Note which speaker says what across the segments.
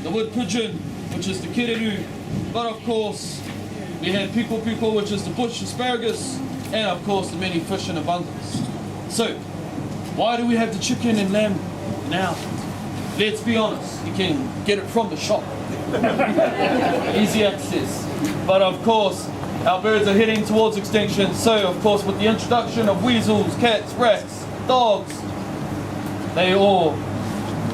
Speaker 1: the wood pigeon, which is the kereru, but of course we have piko piko, which is the bush asparagus, and of course the many fish in abundance. So, why do we have the chicken and lamb now? Let's be honest, you can get it from the shop. Easy access. But of course, our birds are heading towards extinction, so of course with the introduction of weasels, cats, rats, dogs, they all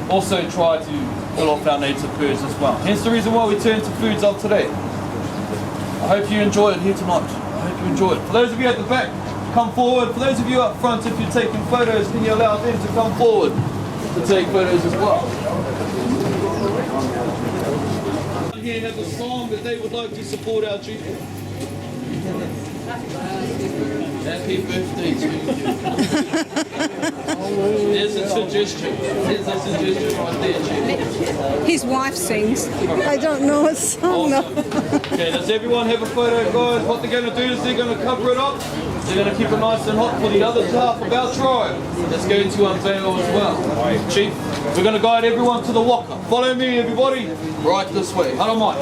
Speaker 1: also try to kill off our native birds as well. Hence the reason why we turn to foods of today. I hope you enjoy it here tonight. I hope you enjoy it. For those of you at the back, come forward. For those of you up front, if you're taking photos, can you allow them to come forward to take photos as well? Here have a song that they would like to support our chief. Happy birthday to you. There's a suggestion. There's a suggestion right there, Chief.
Speaker 2: His wife sings. I don't know a song though.
Speaker 1: Okay, does everyone have a photo, guys? What they're going to do is they're going to cover it up. They're going to keep it nice and hot for the other half of our tribe that's going to unveil as well. Chief, we're going to guide everyone to the waka. Follow me, everybody. Right this way. I don't mind.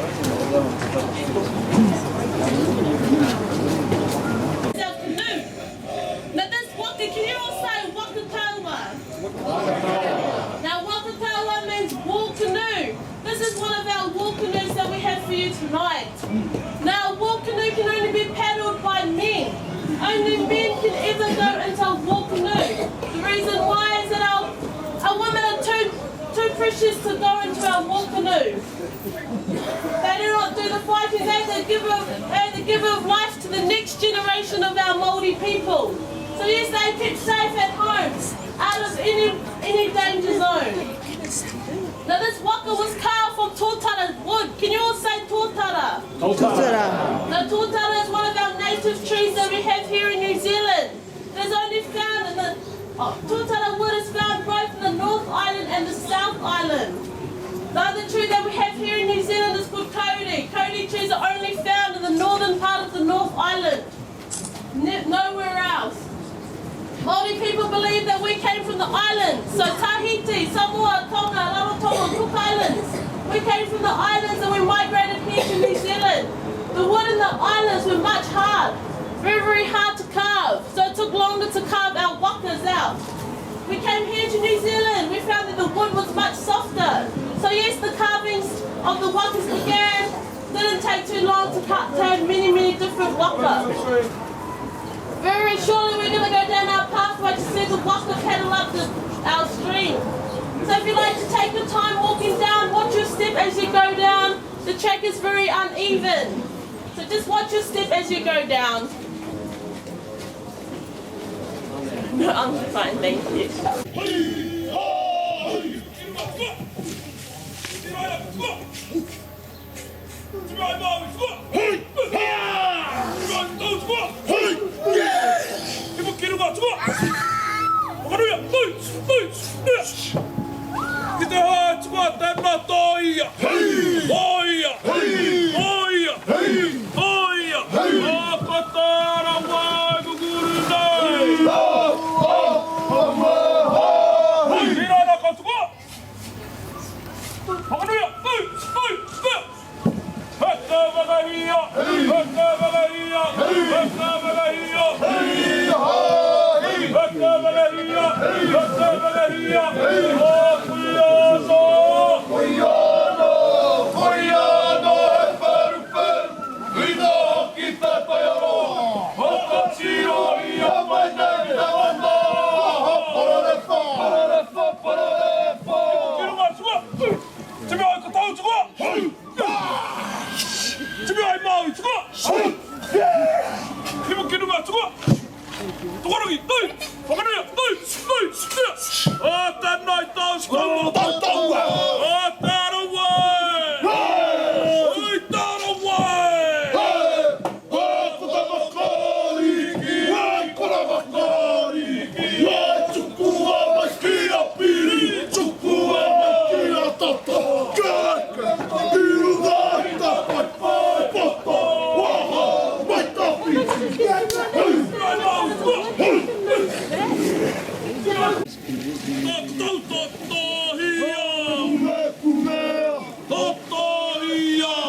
Speaker 3: Now waka means war canoe. This is one of our war canoes that we have for you tonight. Now a war canoe can only be paddled by men. Only men can ever go into a war canoe. The reason why is that our women are too precious to go into our war canoe. They do not do the fighting, they the giver of life to the next generation of our Maori people. So yes, they keep safe at homes, out of any danger zone. Now this waka was carved from tōtara wood. Can you all say tōtara?
Speaker 2: Tōtara.
Speaker 3: Now tōtara is one of our native trees that we have here in New Zealand. There's only found in the tōtara wood is found both in the North Island and the South Island. The other tree that we have here in New Zealand is called kauri. Kauri trees are only found in the northern part of the North Island. Nowhere else. Maori people believe that we came from the islands, so Tahiti, Samoa, Tonga, Rarotonga, Cook Islands. We came from the islands and we migrated here to New Zealand. The wood in the islands were much hard, very hard to carve, so it took longer to carve our wakas out. We came here to New Zealand, we found that the wood was much softer. So yes, the carvings of the wakas began, didn't take too long to have many different wakas. Very shortly we're going to go down our pathway to see the waka paddle up our stream. So if you like to take your time walking down, watch your step as you go down. The track is very uneven. So just watch your step as you go down. No, I'm fine, thank you.
Speaker 1: Totoia!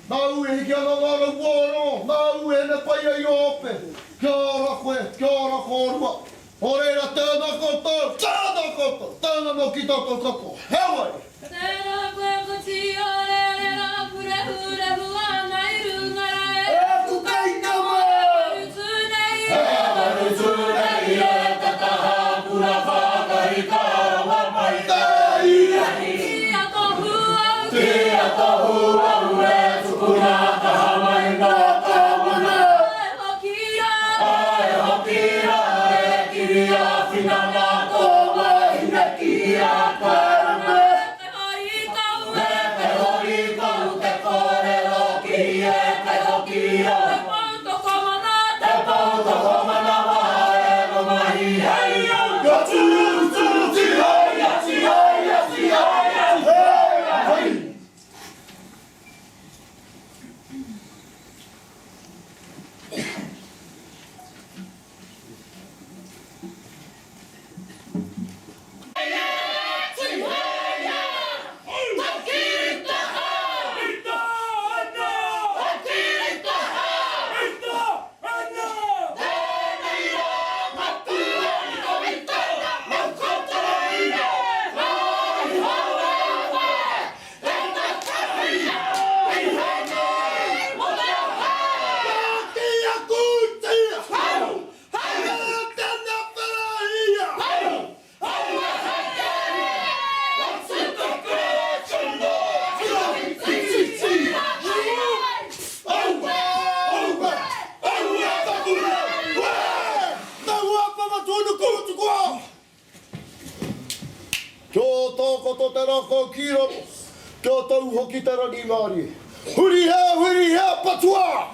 Speaker 4: Nā ue hiki ana ngāra wōno, nā ue na pai ai ope. Kia ora koe, kia ora kōrua. O reira tēnā koto, tēnā no ki toto kako. Hewai!
Speaker 3: Tēnā koe ko ti o re re rā pure hure hua nai rungara e.
Speaker 4: E kukai nama!
Speaker 3: Rutu nei e.
Speaker 4: Marutu nei e, tataha pura whakari kāra mai tei.
Speaker 3: Tia tohu au te.
Speaker 4: Tia tohu au e tukuna taha mai nā tāwana.
Speaker 3: Ai hokira.
Speaker 4: Ai hokira e kiria whina nā tōma ina kia karame.
Speaker 3: Te hori kau e.
Speaker 4: Te hori kau te kōrero ki e te hokira.
Speaker 3: Te pautoko mana te.
Speaker 4: Te pautoko manawa e no mahi hei au. Ka tūru tūru ti hai ati hai ati hai ati hei hei. Kia tōko tō te rako ki roto, kia tau hoki te rangi Māori. Huri hea, patua!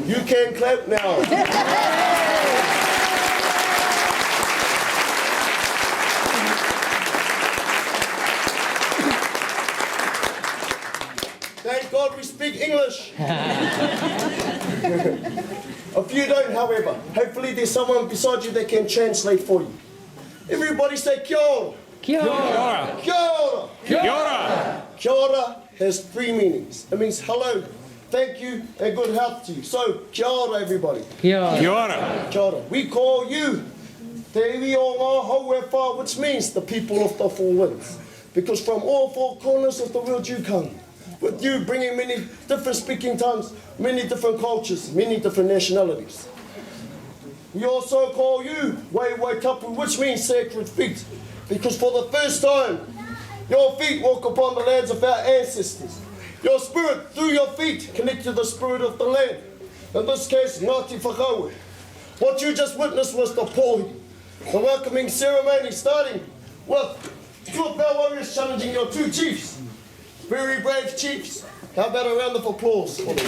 Speaker 4: You can clap now. Thank God we speak English. If you don't, however, hopefully there's someone beside you that can translate for you. Everybody say kia ora.
Speaker 2: Kia ora.
Speaker 4: Kia ora.
Speaker 5: Kia ora!
Speaker 4: Kia ora has three meanings. It means hello, thank you, and good health to you. So, kia ora, everybody.
Speaker 5: Kia ora!
Speaker 4: Kia ora. We call you Te iwi o ngā hauefa, which means the people of the four winds. Because from all four corners of the world you come. With you bringing many different speaking tongues, many different cultures, many different nationalities. We also call you Wai Tapu, which means sacred feet. Because for the first time, your feet walk upon the lands of our ancestors. Your spirit, through your feet, connect to the spirit of the land. In this case, Ngāti Whakaue. What you just witnessed was the pohi, the welcoming ceremony starting with two of our warriors challenging your two chiefs. Very brave chiefs. How about a round of applause for them?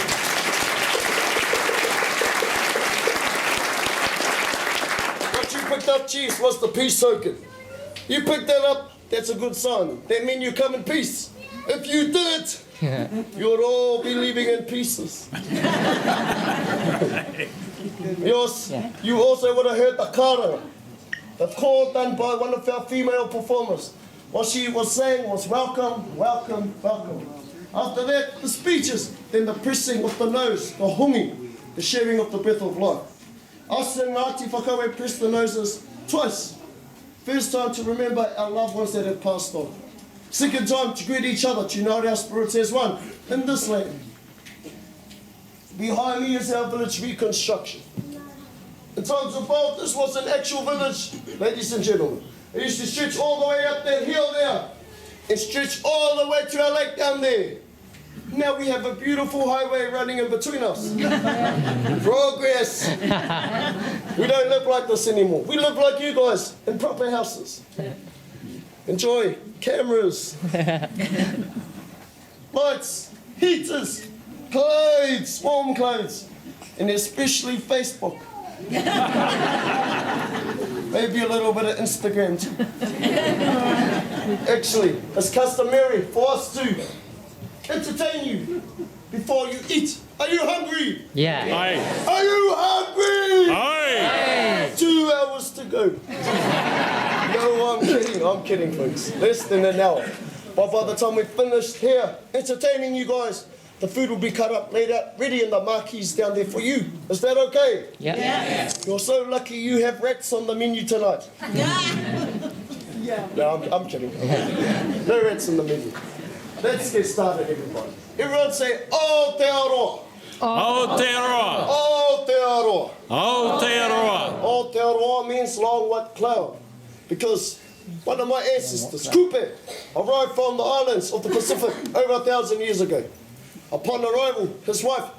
Speaker 4: What you picked up, chiefs, was the peace token. You picked that up, that's a good sign. That means you come in peace. If you did, you'd all be leaving in pieces. You also would have heard the kara, the call done by one of our female performers. What she was saying was welcome, welcome, welcome. After that, the speeches, then the pressing of the nose, the hongi, the sharing of the breath of life. Us and Ngāti Whakaue press the noses twice. First time to remember our loved ones that have passed on. Second time to greet each other, to unite our spirits as one in this land. Behind me is our village reconstruction. In times of old, this was an actual village, ladies and gentlemen. It used to stretch all the way up that hill there, and stretch all the way to our lake down there. Now we have a beautiful highway running in between us. Progress. We don't live like this anymore. We live like you guys, in proper houses. Enjoy cameras, lights, heaters, clothes, warm clothes, and especially Facebook. Maybe a little bit of Instagram too. Actually, it's customary for us to entertain you before you eat. Are you hungry?
Speaker 2: Yeah.
Speaker 5: Aye.
Speaker 4: Are you hungry?
Speaker 5: Aye.
Speaker 4: 2 hours to go. I'm kidding, folks. Less than an hour. But by the time we're finished here entertaining you guys, the food will be cut up, laid out, ready in the marquees down there for you. Is that okay?
Speaker 6: Yeah.
Speaker 4: You're so lucky you have rats on the menu tonight. No, I'm kidding. No rats on the menu. Let's get started, everybody. Everyone say, Aotearoa.
Speaker 5: Aotearoa.
Speaker 4: Aotearoa.
Speaker 5: Aotearoa.
Speaker 4: Aotearoa means long white cloud. Because one of my ancestors, Kupe, arrived from the islands of the Pacific over 1,000 years ago. Upon arrival, his wife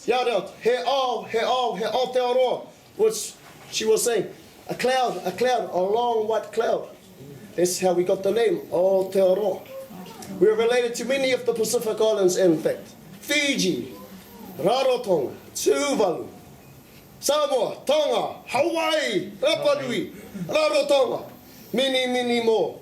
Speaker 4: yelled out, he ao, Aotearoa, which she was saying, a cloud, a long white cloud. That's how we got the name, Aotearoa. We are related to many of the Pacific Islands, in fact. Fiji, Rarotonga, Tuvalu, Samoa, Tonga, Hawaii, Rapa Nui, Rarotonga, many more.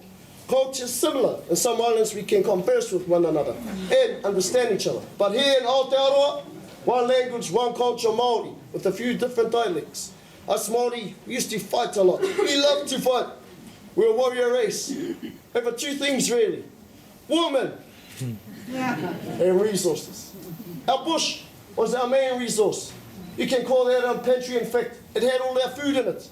Speaker 4: Cultures similar. In some islands we can converse with one another and understand each other. But here in Aotearoa, one language, one culture, Maori, with a few different dialects. Us Maori, we used to fight a lot. We love to fight. We're a warrior race. Over two things really. Women and resources. Our bush was our main resource. You can call that our pantry. In fact, it had all our food in it.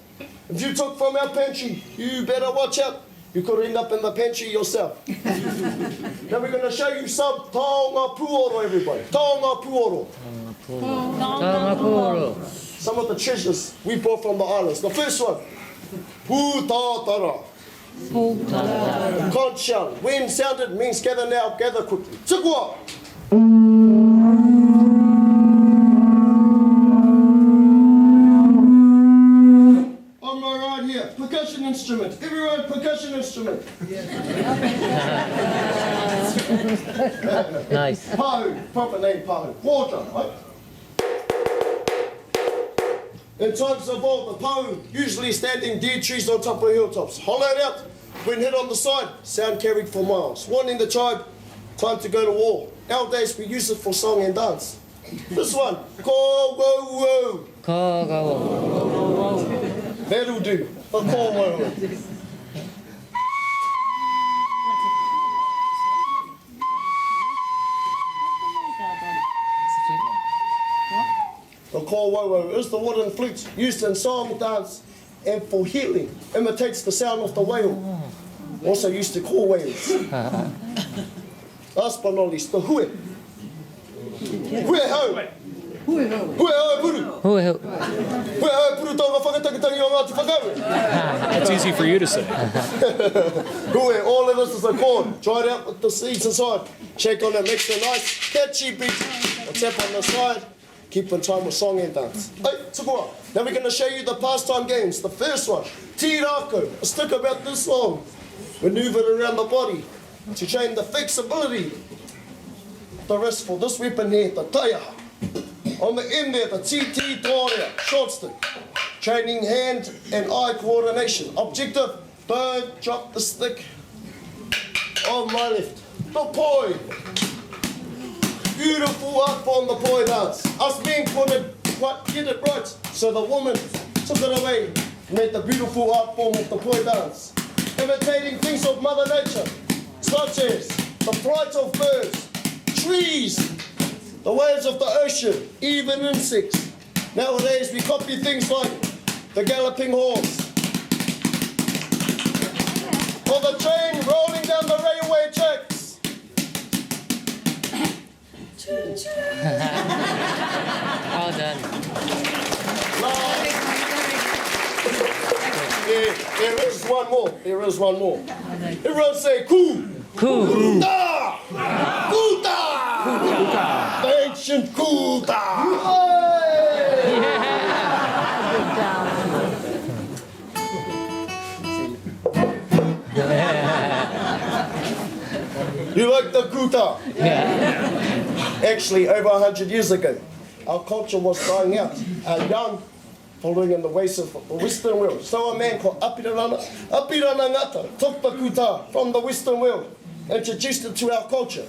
Speaker 4: If you took from our pantry, you better watch out. You could end up in the pantry yourself. Now we're going to show you some taonga puoro, everybody. Taonga puoro. Some of the treasures we brought from the islands. The first one, pūtātara. Conch shell. When sounded means gather now, gather quickly. Tikua. On my right here, percussion instrument. Everyone, percussion instrument.
Speaker 6: Nice.
Speaker 4: Pahu, proper name Pahu. Water, right? In times of old, the Pahu usually standing dead trees on top of hilltops. Hollowed out, when hit on the side, sound carried for miles. Warning the tribe, time to go to war. Nowadays we use it for song and dance. This one, ko wo wo. That'll do. A ko wo wo. The ko wo wo is the wooden flute used in song, dance, and for healing. Imitates the sound of the whale. Also used to call whales. Last but not least, the hue. Hue ho. Hue ho puru. Hue ho puru tonga whakatakitangi o Ngāti Whakauru.
Speaker 7: That's easy for you to say.
Speaker 4: Hue, all of this is a corn. Dry it out with the seeds inside. Shake on it, makes a nice catchy beat. A tap on the side. Keep in time with song and dance. Hey, tukua. Now we're going to show you the pastime games. The first one, tirako, a stick about this long. Maneuver it around the body to train the flexibility. The wrist for this weapon here, the taia. On the end there, the TT tōrea, short stick. Training hand and eye coordination. Objective, don't drop the stick. On my left, the poi. Beautiful art form, the poi dance. Us men couldn't quite get it right, so the woman took it away, made the beautiful art form of the poi dance. Imitating things of Mother Nature, such as the flight of birds, trees, the waves of the ocean, even insects. Nowadays we copy things like the galloping horse, or the train rolling down the railway tracks.
Speaker 6: Well done.
Speaker 4: There is one more. There is one more. Everyone say ku. Kuta. Kuta. Ancient kuta. You like the kuta?
Speaker 6: Yeah.
Speaker 4: Actually, over 100 years ago, our culture was dying out. Our young, following in the ways of the Western world. So a man called Apirana Ngata took the kuta from the Western world, introduced it to our culture.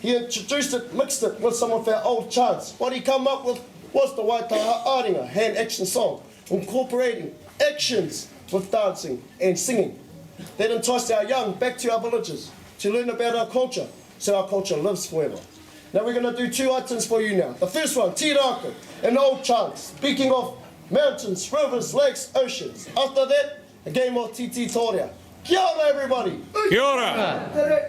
Speaker 4: He introduced it, mixed it with some of our old chants. What he came up with was the Waitaha Aringa hand action song, incorporating actions with dancing and singing. that entice our young back to our villages to learn about our culture, so our culture lives forever. Now we're going to do 2 items for you now. The first one, tiraka, an old chant, speaking of mountains, rivers, lakes, oceans. After that, a game of titi torea. Kia ora, everybody!
Speaker 5: Kia ora.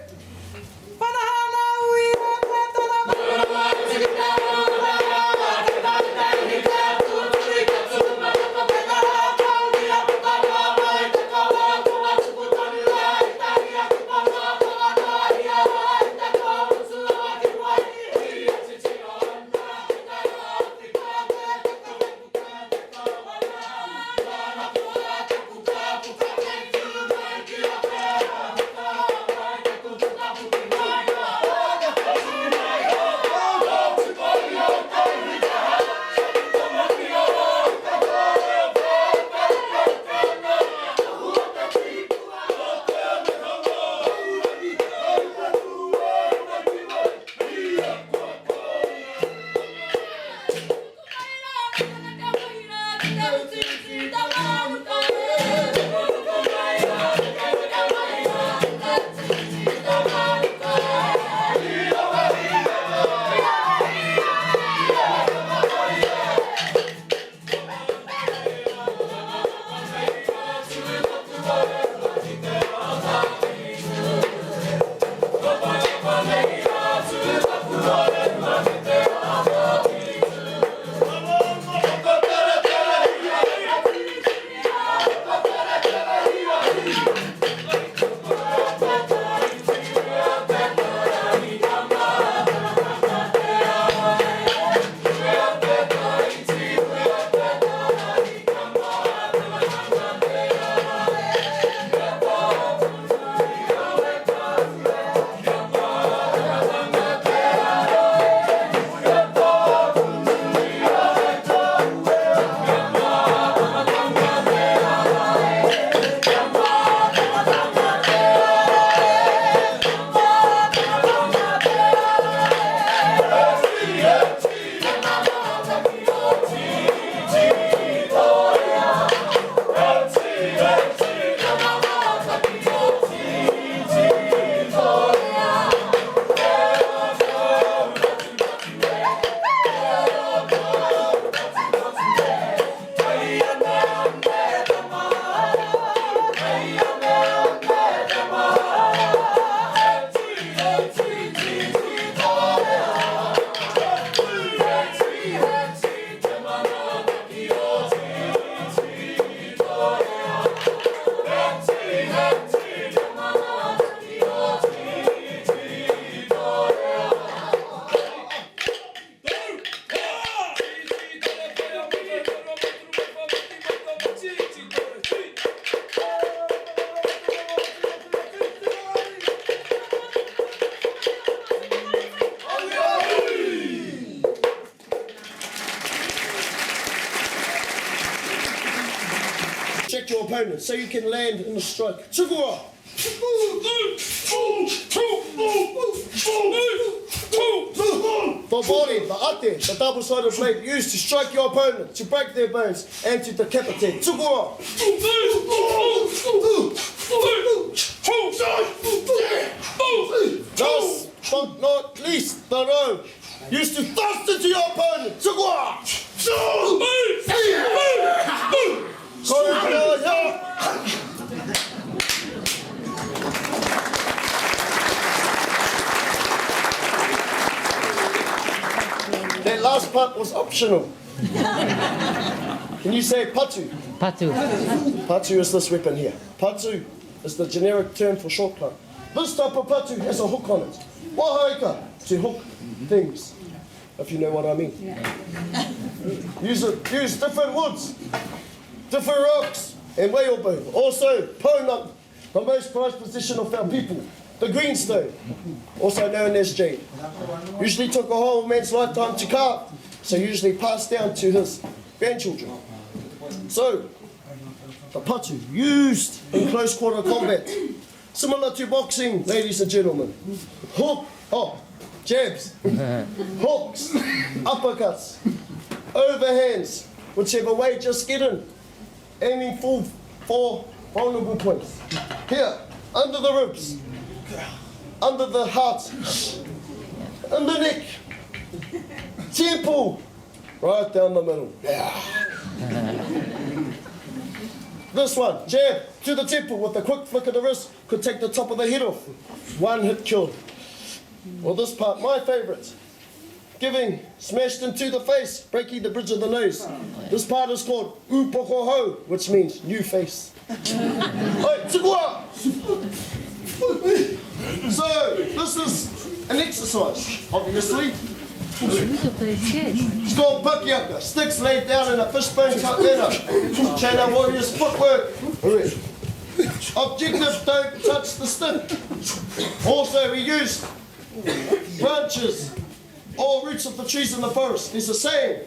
Speaker 4: Check your opponent so you can land in the strike. Tsukua! The body, the ate, the double-sided blade used to strike your opponent, to break their bones and to decapitate. Tsukua! Last but not least, the row used to thrust into your opponent. Tsukua! That last part was optional. Can you say patu?
Speaker 6: Patu.
Speaker 4: Patu is this weapon here. Patu is the generic term for shortcut. This type of patu has a hook on it. Wahaika, to hook things, if you know what I mean. Use different woods, different rocks, and whalebone. Also, pona, the most prized possession of our people. The greenstone, also known as jade. Usually took a whole man's lifetime to carve, so usually passed down to his grandchildren. So, the patu, used in close quarter combat. Similar to boxing, ladies and gentlemen. Hook, jabs, hooks, uppercuts, overhands, whichever way, just get in. Aiming full for vulnerable points. Here, under the ribs, under the heart, and the neck, temple, right down the middle. This one, jab to the temple with a quick flick of the wrist, could take the top of the head off. One hit killed. Well, this part, my favourite. Giving, smashed into the face, breaking the bridge of the nose. This part is called upokoho, which means new face. Hey, tikua! So, this is an exercise, obviously. It's called pakiaka. Sticks laid down in a fishbone cut manner. China warriors footwork. Objective, don't touch the stick. Also, we use branches or roots of the trees in the forest. There's a saying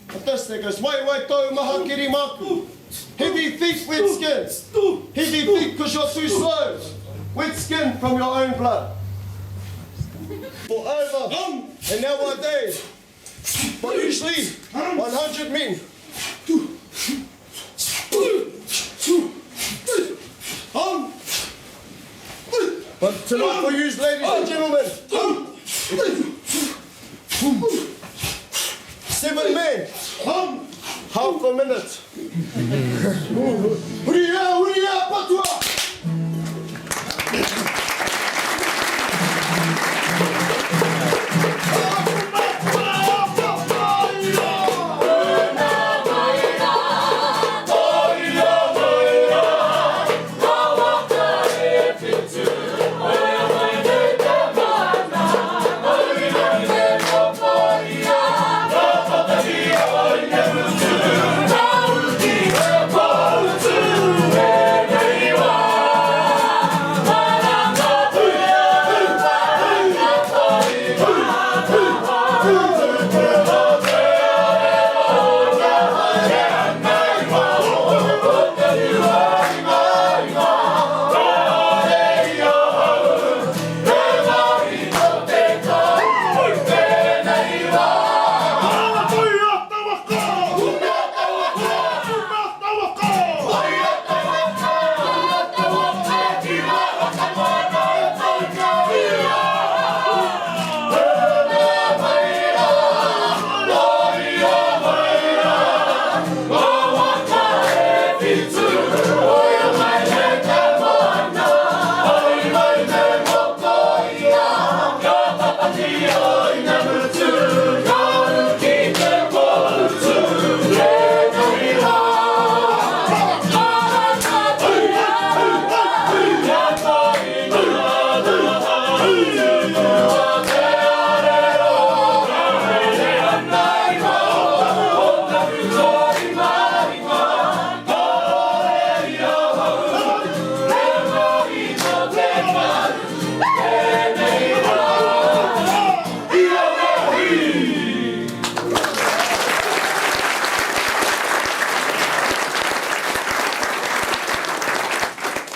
Speaker 4: of this that goes, wai wai tau maha kiri maku. Heavy feet, wet skin. Heavy feet because you're too slow. Wet skin from your own blood. For over an hour a day, but usually 100 men. But tonight for you, ladies and gentlemen, 7 men, half a minute. Huria, patua!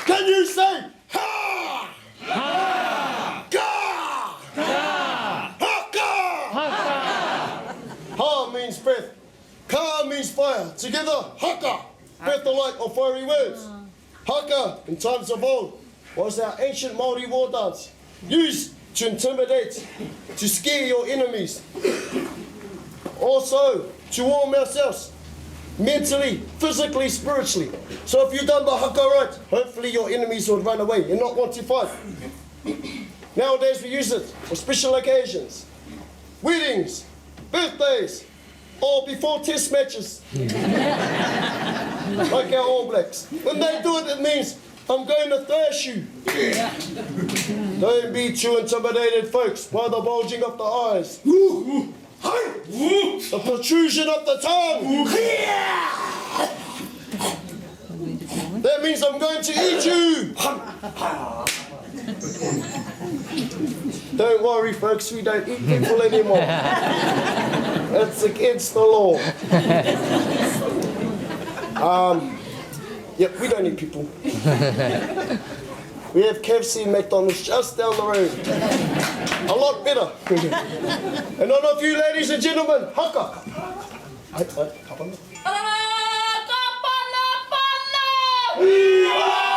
Speaker 4: Can you say ha? Ha! Ga! Ga! Haka! Ha means breath. Ka means fire. Together, haka. Breath alike or fiery words. Haka, in times of old, was our ancient Maori war dance, used to intimidate, to scare your enemies. Also, to warm ourselves, mentally, physically, spiritually. So if you've done the haka right, hopefully your enemies would run away and not want to fight. Nowadays we use it for special occasions, weddings, birthdays, or before test matches. Like our All Blacks. When they do it, it means, I'm going to thrash you. Don't be too intimidated, folks, by the bulging of the eyes. The protrusion of the tongue. That means I'm going to eat you. Don't worry, folks, we don't eat people anymore. That's against the law. Yep, we don't eat people. We have KFC and McDonald's just down the road. A lot better. And all of you ladies and gentlemen, haka. Kapana.
Speaker 3: Kapana.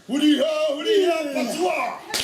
Speaker 4: Huri ha, patoa.